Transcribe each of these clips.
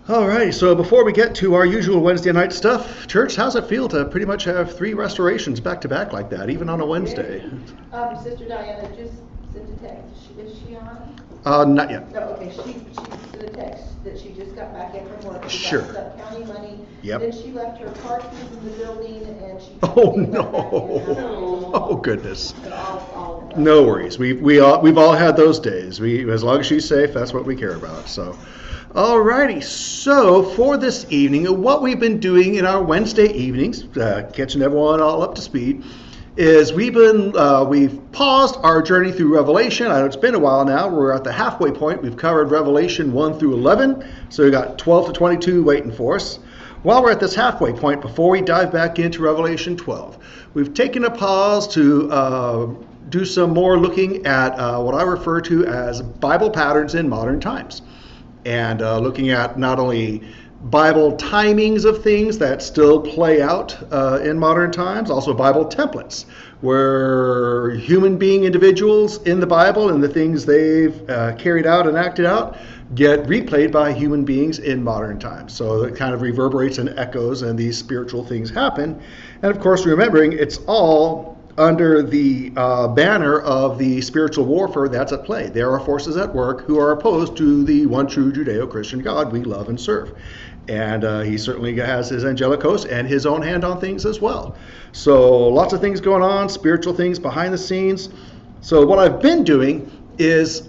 All right, so before we get to our usual Wednesday night stuff, church, how's it feel to pretty much have 3 restorations back to back like that, even on a Wednesday? Sister Diana just sent a text. Is she on? Not yet. No, okay. She sent a text that she just got back in from work. She Sure. got some county money. Yep. Then she left her car keys in the building, and she. Oh no! Oh goodness! All No worries. We've all had those days. As long as she's safe, that's what we care about. So. Alrighty, so for this evening, what we've been doing in our Wednesday evenings, catching everyone all up to speed, is we've paused our journey through Revelation. I know it's been a while now. We're at the halfway point. We've covered Revelation 1 through 11, so we've got 12 to 22 waiting for us. While we're at this halfway point, before we dive back into Revelation 12, we've taken a pause to do some more looking at what I refer to as Bible patterns in modern times. And looking at not only Bible timings of things that still play out in modern times, also Bible templates, where human being individuals in the Bible and the things they've carried out and acted out get replayed by human beings in modern times. So it kind of reverberates and echoes, and these spiritual things happen. And of course, remembering it's all under the banner of the spiritual warfare that's at play. There are forces at work who are opposed to the one true Judeo-Christian God we love and serve. And he certainly has his angelic host and his own hand on things as well. So lots of things going on, spiritual things behind the scenes. So what I've been doing is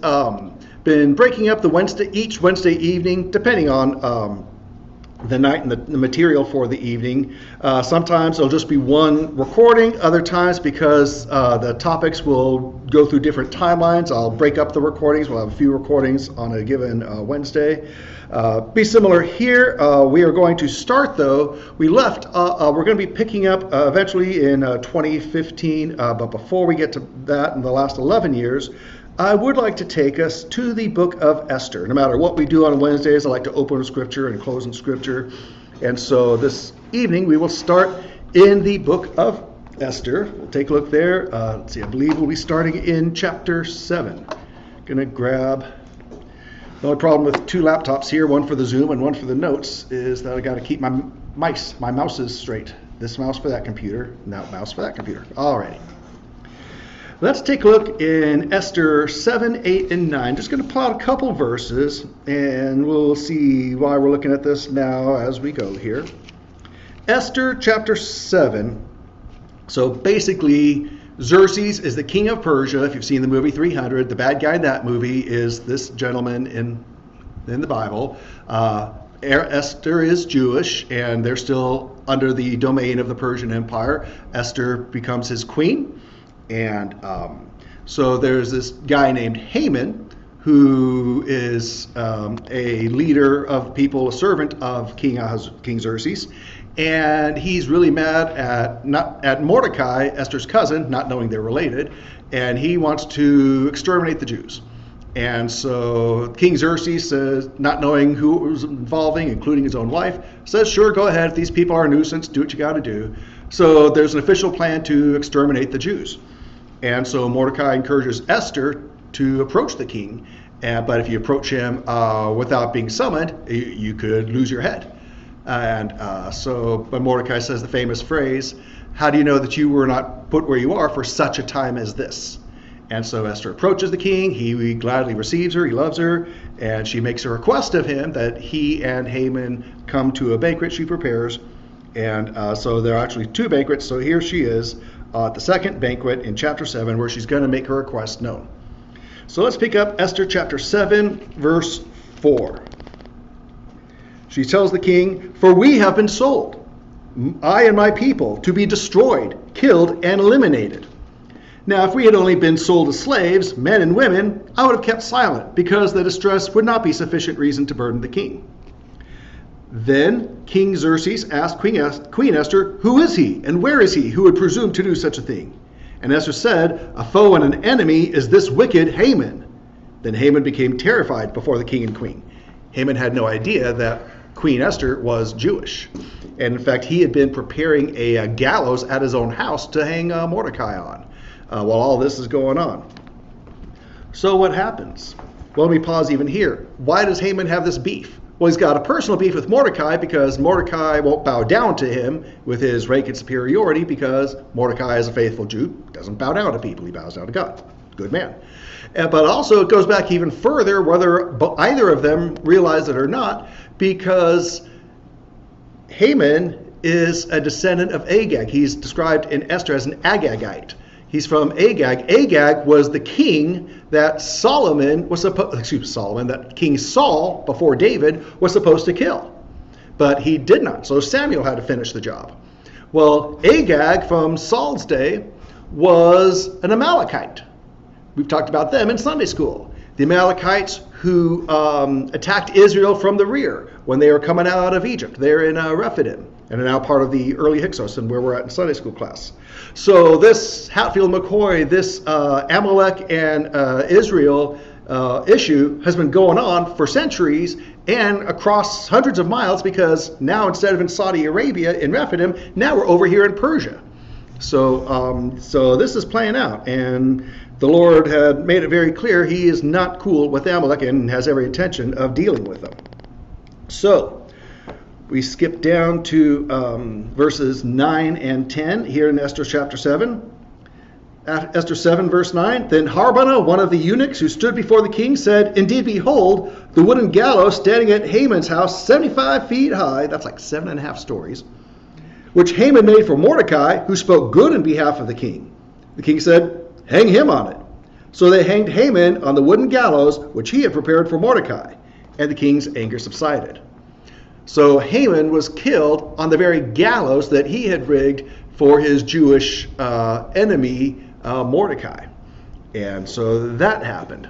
been breaking up each Wednesday evening, depending on the night and the material for the evening. Sometimes it'll just be one recording. Other times, because the topics will go through different timelines, I'll break up the recordings. We'll have a few recordings on a given Wednesday. Be similar here. We are going to start, though. We're going to be picking up eventually in 2015, but before we get to that, in the last 11 years, I would like to take us to the book of Esther. No matter what we do on Wednesdays, I like to open with Scripture and close in Scripture. And so this evening we will start in the book of Esther. We'll take a look there. Let's see, I believe we'll be starting in chapter 7. Going to grab... The only problem with 2 laptops here, one for the Zoom and one for the notes, is that I got to keep my mouses straight. This mouse for that computer, and that mouse for that computer. Alrighty. Let's take a look in Esther 7, 8, and 9. Just going to pull out a couple verses, and we'll see why we're looking at this now as we go here. Esther chapter 7. So basically, Xerxes is the king of Persia. If you've seen the movie 300, the bad guy in that movie is this gentleman in the Bible. Esther is Jewish, and they're still under the domain of the Persian Empire. Esther becomes his queen. And so there's this guy named Haman, who is a leader of people, a servant of King Xerxes, and he's really mad at Mordecai, Esther's cousin, not knowing they're related, and he wants to exterminate the Jews. And so King Xerxes says, not knowing who it was involving, including his own wife, says, sure, go ahead. If these people are a nuisance, do what you got to do. So there's an official plan to exterminate the Jews. And so Mordecai encourages Esther to approach the king, but if you approach him without being summoned, you could lose your head. But Mordecai says the famous phrase, how do you know that you were not put where you are for such a time as this? And so Esther approaches the king, he gladly receives her, he loves her, and she makes a request of him that he and Haman come to a banquet she prepares. And so there are actually 2 banquets, so here she is at the second banquet in chapter 7, where she's going to make her request known. So let's pick up Esther chapter 7, verse 4. She tells the king, for we have been sold, I and my people, to be destroyed, killed, and eliminated. Now, if we had only been sold as slaves, men and women, I would have kept silent, because the distress would not be sufficient reason to burden the king. Then King Xerxes asked Queen Esther, who is he, and where is he who would presume to do such a thing? And Esther said, a foe and an enemy is this wicked Haman. Then Haman became terrified before the king and queen. Haman had no idea that Queen Esther was Jewish. And in fact, he had been preparing a gallows at his own house to hang Mordecai on while all this is going on. So what happens? Well, let me pause even here. Why does Haman have this beef? Well, he's got a personal beef with Mordecai because Mordecai won't bow down to him with his rank and superiority because Mordecai is a faithful Jew, doesn't bow down to people, he bows down to God. Good man. But also it goes back even further, whether either of them realize it or not, because Haman is a descendant of Agag. He's described in Esther as an Agagite. He's from Agag. Agag was the king that that King Saul, before David, was supposed to kill. But he did not, so Samuel had to finish the job. Well, Agag from Saul's day was an Amalekite. We've talked about them in Sunday school. The Amalekites who attacked Israel from the rear when they were coming out of Egypt. They're in Rephidim and are now part of the early Hyksos and where we're at in Sunday school class. So this Hatfield-McCoy, this Amalek and Israel issue has been going on for centuries and across hundreds of miles, because now instead of in Saudi Arabia, in Rephidim, now we're over here in Persia. So this is playing out, and the Lord had made it very clear he is not cool with Amalek and has every intention of dealing with them. So we skip down to verses 9 and 10 here in Esther chapter 7. Esther 7 verse 9, Then Harbonah, one of the eunuchs who stood before the king, said, Indeed, behold, the wooden gallows standing at Haman's house, 75 feet high, that's like 7.5 stories, which Haman made for Mordecai, who spoke good in behalf of the king. The king said, Hang him on it. So they hanged Haman on the wooden gallows, which he had prepared for Mordecai, and the king's anger subsided. So Haman was killed on the very gallows that he had rigged for his Jewish enemy, Mordecai. And so that happened.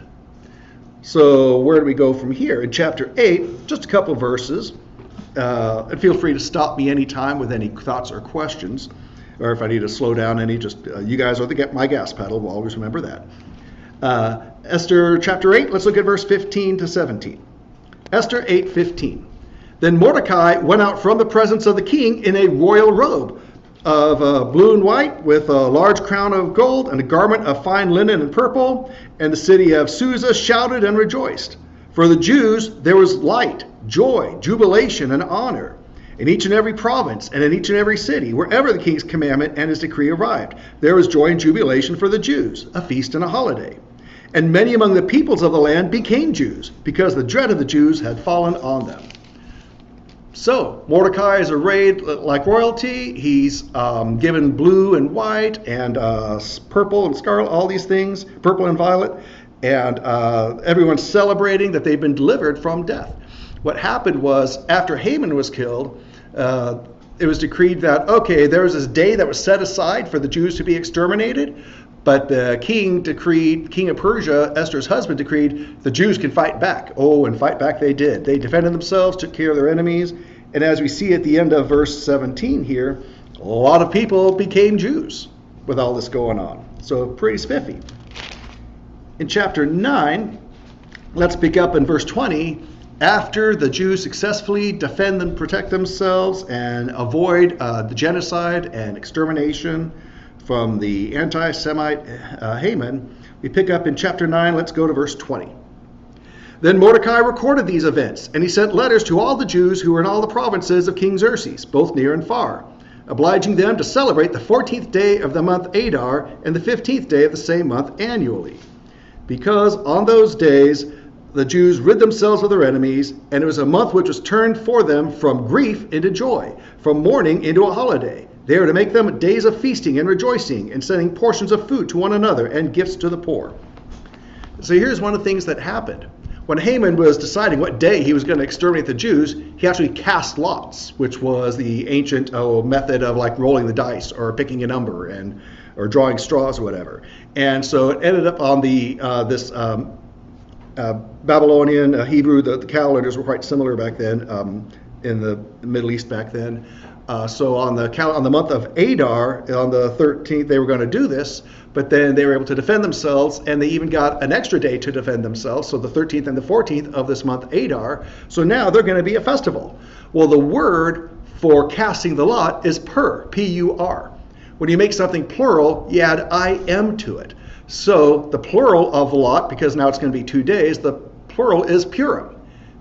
So where do we go from here? In chapter 8, just a couple of verses. And feel free to stop me anytime with any thoughts or questions. Or if I need to slow down any, just you guys are my gas pedal. We'll always remember that. Esther chapter 8, let's look at verse 15 to 17. Esther 8:15. Then Mordecai went out from the presence of the king in a royal robe of blue and white, with a large crown of gold and a garment of fine linen and purple. And the city of Susa shouted and rejoiced. For the Jews there was light, joy, jubilation, and honor in each and every province and in each and every city. Wherever the king's commandment and his decree arrived, there was joy and jubilation for the Jews, a feast and a holiday. And many among the peoples of the land became Jews, because the dread of the Jews had fallen on them. So Mordecai is arrayed like royalty. He's given blue and white and purple and scarlet, all these things, purple and violet. And everyone's celebrating that they've been delivered from death. What happened was, after Haman was killed, it was decreed that, okay, there was this day that was set aside for the Jews to be exterminated, but the king of Persia, Esther's husband, decreed the Jews can fight back. Oh, and fight back they did. They defended themselves, took care of their enemies, and as we see at the end of verse 17 here, a lot of people became Jews with all this going on. So pretty spiffy. In chapter 9, let's pick up in verse 20. After the Jews successfully defend and protect themselves and avoid the genocide and extermination from the anti-Semite Haman, we pick up in chapter 9. Let's go to verse 20. Then Mordecai recorded these events, and he sent letters to all the Jews who were in all the provinces of King Xerxes, both near and far, obliging them to celebrate the 14th day of the month Adar and the 15th day of the same month annually, because on those days the Jews rid themselves of their enemies, and it was a month which was turned for them from grief into joy, from mourning into a holiday. They were to make them days of feasting and rejoicing, and sending portions of food to one another and gifts to the poor. So here's one of the things that happened. When Haman was deciding what day he was going to exterminate the Jews, he actually cast lots, which was the ancient method of like rolling the dice or picking a number or drawing straws or whatever. And so it ended up on this Babylonian, Hebrew, the calendars were quite similar back then in the Middle East back then. So on the month of Adar, on the 13th, they were going to do this, but then they were able to defend themselves, and they even got an extra day to defend themselves, so the 13th and the 14th of this month Adar. So now they're going to be a festival. Well, the word for casting the lot is pur, P-U-R. When you make something plural, you add I-M to it. So the plural of lot, because now it's going to be 2 days, the plural is Purim.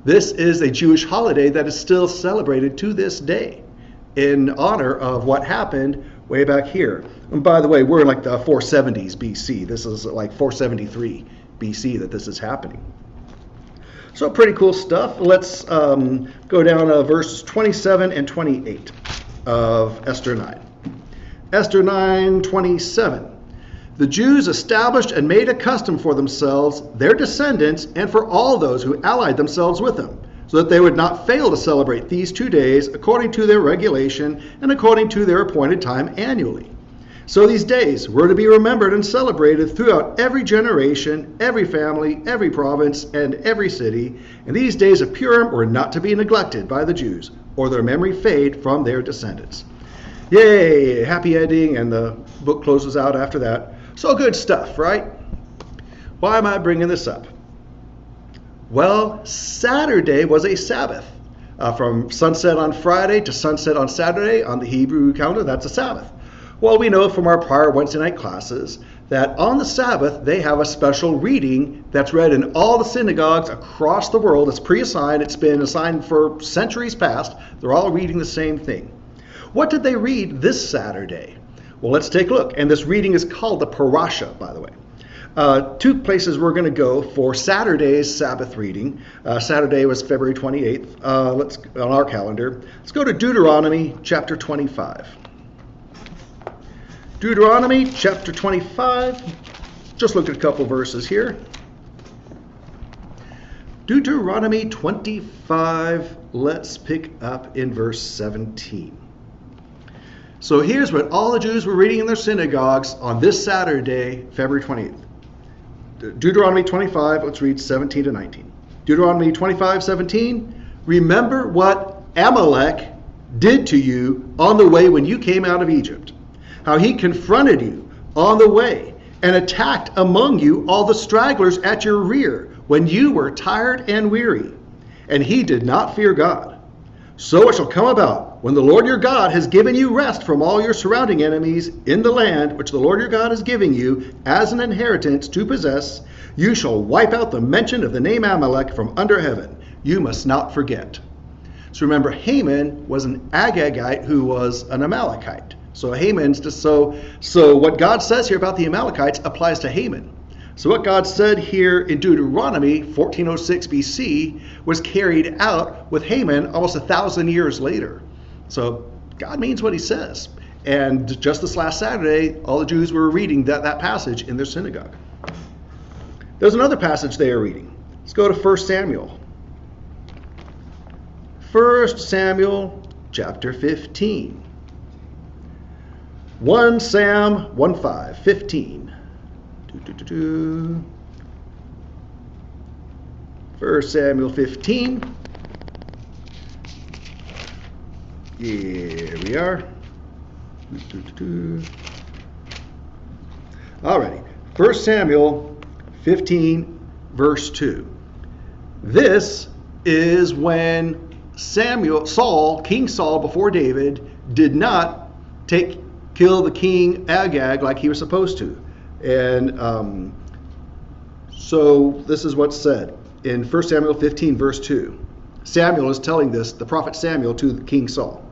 This is a Jewish holiday that is still celebrated to this day in honor of what happened way back here. And by the way, we're in like the 470s BC. This is like 473 BC that this is happening. So pretty cool stuff. Let's go down to verses 27 and 28 of Esther 9. Esther 9:27. The Jews established and made a custom for themselves, their descendants, and for all those who allied themselves with them, so that they would not fail to celebrate these 2 days according to their regulation and according to their appointed time annually. So these days were to be remembered and celebrated throughout every generation, every family, every province, and every city, and these days of Purim were not to be neglected by the Jews, or their memory fade from their descendants. Yay, happy ending, and the book closes out after that. So good stuff, right? Why am I bringing this up? Well, Saturday was a Sabbath. From sunset on Friday to sunset on Saturday on the Hebrew calendar, that's a Sabbath. Well, we know from our prior Wednesday night classes that on the Sabbath they have a special reading that's read in all the synagogues across the world. It's pre-assigned. It's been assigned for centuries past. They're all reading the same thing. What did they read this Saturday? Well, let's take a look. And this reading is called the Parasha, by the way. 2 places we're going to go for Saturday's Sabbath reading. Saturday was February 28th. Let's on our calendar. Let's go to Deuteronomy chapter 25. Deuteronomy chapter 25. Just look at a couple verses here. Deuteronomy 25. Let's pick up in verse 17. So here's what all the Jews were reading in their synagogues on this Saturday, February 28th. Deuteronomy 25, let's read 17 to 19. Deuteronomy 25:17. Remember what Amalek did to you on the way when you came out of Egypt, how he confronted you on the way and attacked among you all the stragglers at your rear when you were tired and weary, and he did not fear God. So it shall come about, when the Lord your God has given you rest from all your surrounding enemies in the land which the Lord your God is giving you as an inheritance to possess, you shall wipe out the mention of the name Amalek from under heaven. You must not forget. So remember, Haman was an Agagite who was an Amalekite. So Haman's just so what God says here about the Amalekites applies to Haman. So what God said here in Deuteronomy 1406 BC was carried out with Haman almost 1,000 years later. So God means what he says. And just this last Saturday, all the Jews were reading that passage in their synagogue. There's another passage they are reading. Let's go to 1 Samuel. 1 Samuel chapter 15. 1 Sam 1:5, 15. 1 Samuel 15. Here we are. Alrighty. 1 Samuel 15, verse 2. This is when King Saul, before David, did not kill the king Agag like he was supposed to. And so this is what's said in 1 Samuel 15, verse 2. Samuel is telling this, the prophet Samuel, to King Saul.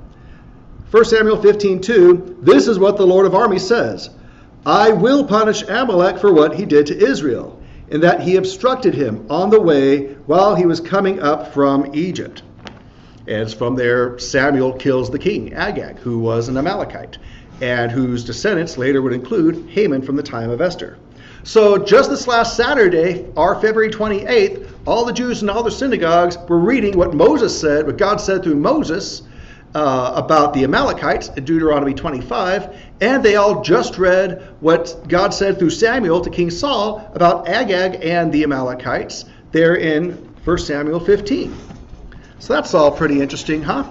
1 Samuel 15:2, this is what the Lord of armies says. I will punish Amalek for what he did to Israel, in that he obstructed him on the way while he was coming up from Egypt. And from there, Samuel kills the king, Agag, who was an Amalekite, and whose descendants later would include Haman from the time of Esther. So just this last Saturday, our February 28th, all the Jews in all their synagogues were reading what Moses said, what God said through Moses about the Amalekites in Deuteronomy 25, and they all just read what God said through Samuel to King Saul about Agag and the Amalekites there in 1 Samuel 15. So that's all pretty interesting, huh?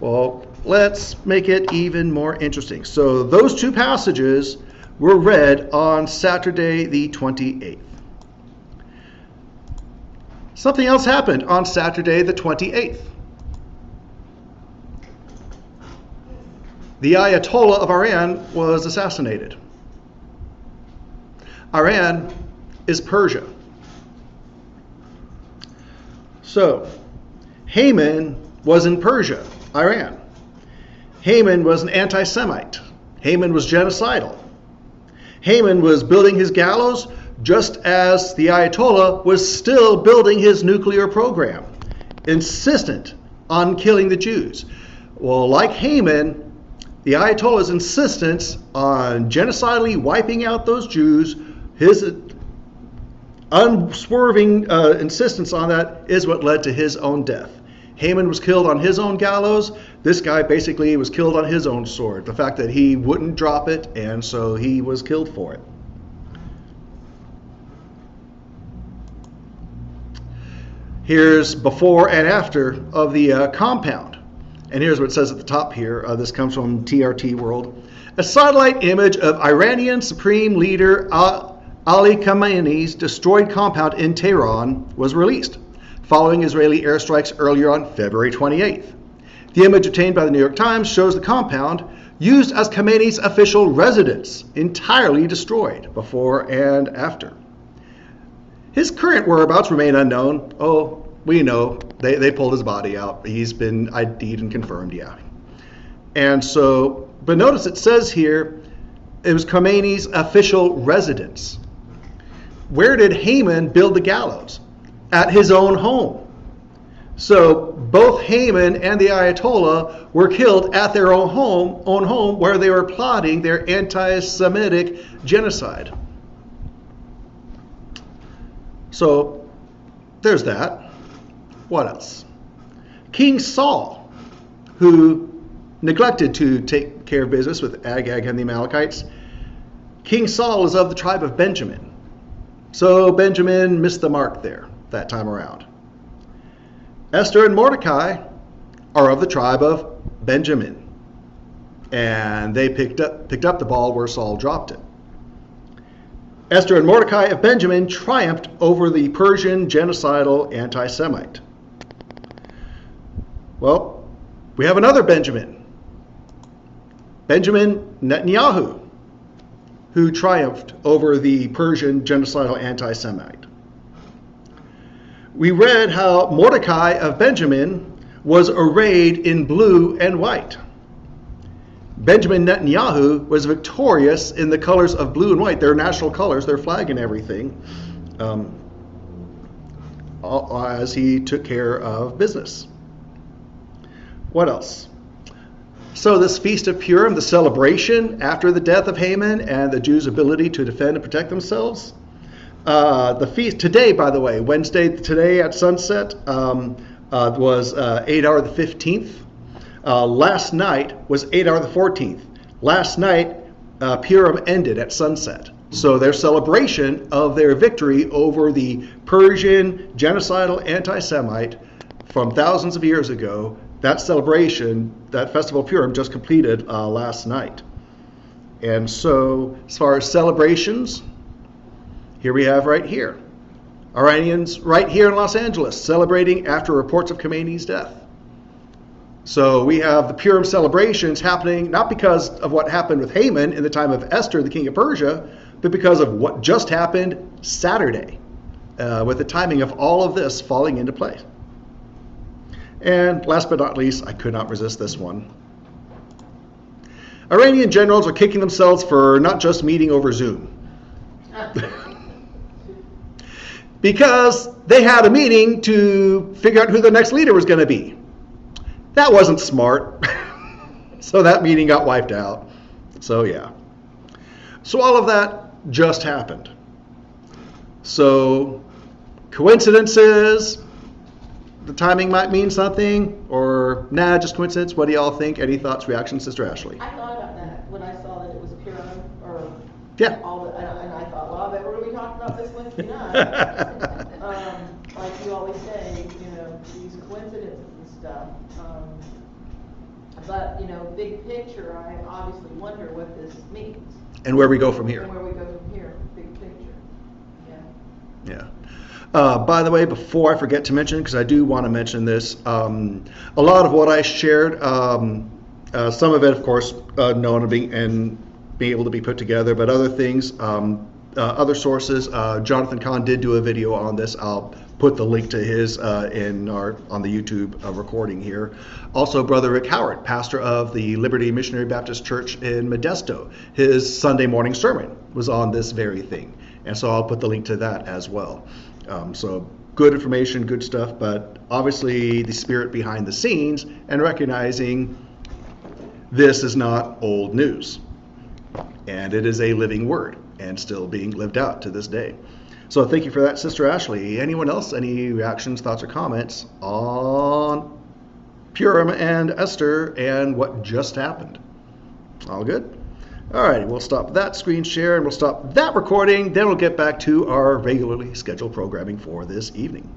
Well, let's make it even more interesting. So those two passages were read on Saturday the 28th. Something else happened on Saturday the 28th. The Ayatollah of Iran was assassinated. Iran is Persia. So, Haman was in Persia, Iran. Haman was an anti-Semite. Haman was genocidal. Haman was building his gallows just as the Ayatollah was still building his nuclear program, insistent on killing the Jews. Well, like Haman, the Ayatollah's insistence on genocidally wiping out those Jews, his unswerving insistence on that is what led to his own death. Haman was killed on his own gallows. This guy basically was killed on his own sword. The fact that he wouldn't drop it, and so he was killed for it. Here's before and after of the compound. And here's what it says at the top here. This comes from TRT World. A satellite image of Iranian Supreme Leader Ali Khamenei's destroyed compound in Tehran was released, following Israeli airstrikes earlier on February 28th. The image obtained by the New York Times shows the compound, used as Khamenei's official residence, entirely destroyed before and after. His current whereabouts remain unknown. Oh, we know. They pulled his body out. He's been ID'd and confirmed, yeah. And so, but notice it says here, it was Khamenei's official residence. Where did Haman build the gallows? At his own home. So both Haman and the Ayatollah were killed at their own home where they were plotting their anti-Semitic genocide. So there's that. What else? King Saul, who neglected to take care of business with Agag and the Amalekites. King Saul is of the tribe of Benjamin. So Benjamin missed the mark there that time around. Esther and Mordecai are of the tribe of Benjamin. And they picked up the ball where Saul dropped it. Esther and Mordecai of Benjamin triumphed over the Persian genocidal anti-Semite. Well, we have another Benjamin. Benjamin Netanyahu, who triumphed over the Persian genocidal anti-Semite. We read how Mordecai of Benjamin was arrayed in blue and white. Benjamin Netanyahu was victorious in the colors of blue and white, their national colors, their flag and everything, as he took care of business. What else? So this Feast of Purim, the celebration after the death of Haman and the Jews' ability to defend and protect themselves. The feast today, by the way, Wednesday today at sunset was Adar the 15th. Last night was Adar the 14th. Last night, Purim ended at sunset. So their celebration of their victory over the Persian genocidal anti-Semite from thousands of years ago, that celebration, that festival of Purim just completed last night. And so as far as celebrations, here we have right here. Iranians right here in Los Angeles celebrating after reports of Khamenei's death. So we have the Purim celebrations happening not because of what happened with Haman in the time of Esther, the king of Persia, but because of what just happened Saturday, with the timing of all of this falling into place. And last but not least, I could not resist this one. Iranian generals are kicking themselves for not just meeting over Zoom. Because they had a meeting to figure out who the next leader was going to be. That wasn't smart. So that meeting got wiped out. So yeah. So all of that just happened. So coincidences, the timing might mean something, or nah, just coincidence. What do y'all think? Any thoughts, reactions, Sister Ashley? I thought about that when I saw that it was Purim, or Yeah. all the, and I thought, well, I bet we're going to be talking about this Wednesday night. Like you always say, these coincidences and stuff. But, big picture, I obviously wonder what this means. And where we go from here. And where we go from here, big picture. Yeah. Yeah. By the way, before I forget to mention, because I do want to mention this, a lot of what I shared, some of it, of course, known and being able to be put together, but other things, other sources, Jonathan Cahn did do a video on this. I'll put the link to his on the YouTube recording here. Also, Brother Rick Howard, pastor of the Liberty Missionary Baptist Church in Modesto, his Sunday morning sermon was on this very thing. And so I'll put the link to that as well. So good information, good stuff, but obviously the spirit behind the scenes and recognizing this is not old news. And it is a living word and still being lived out to this day. So thank you for that, Sister Ashley. Anyone else? Any reactions, thoughts, or comments on Purim and Esther and what just happened? All good? All right, we'll stop that screen share and we'll stop that recording. Then we'll get back to our regularly scheduled programming for this evening.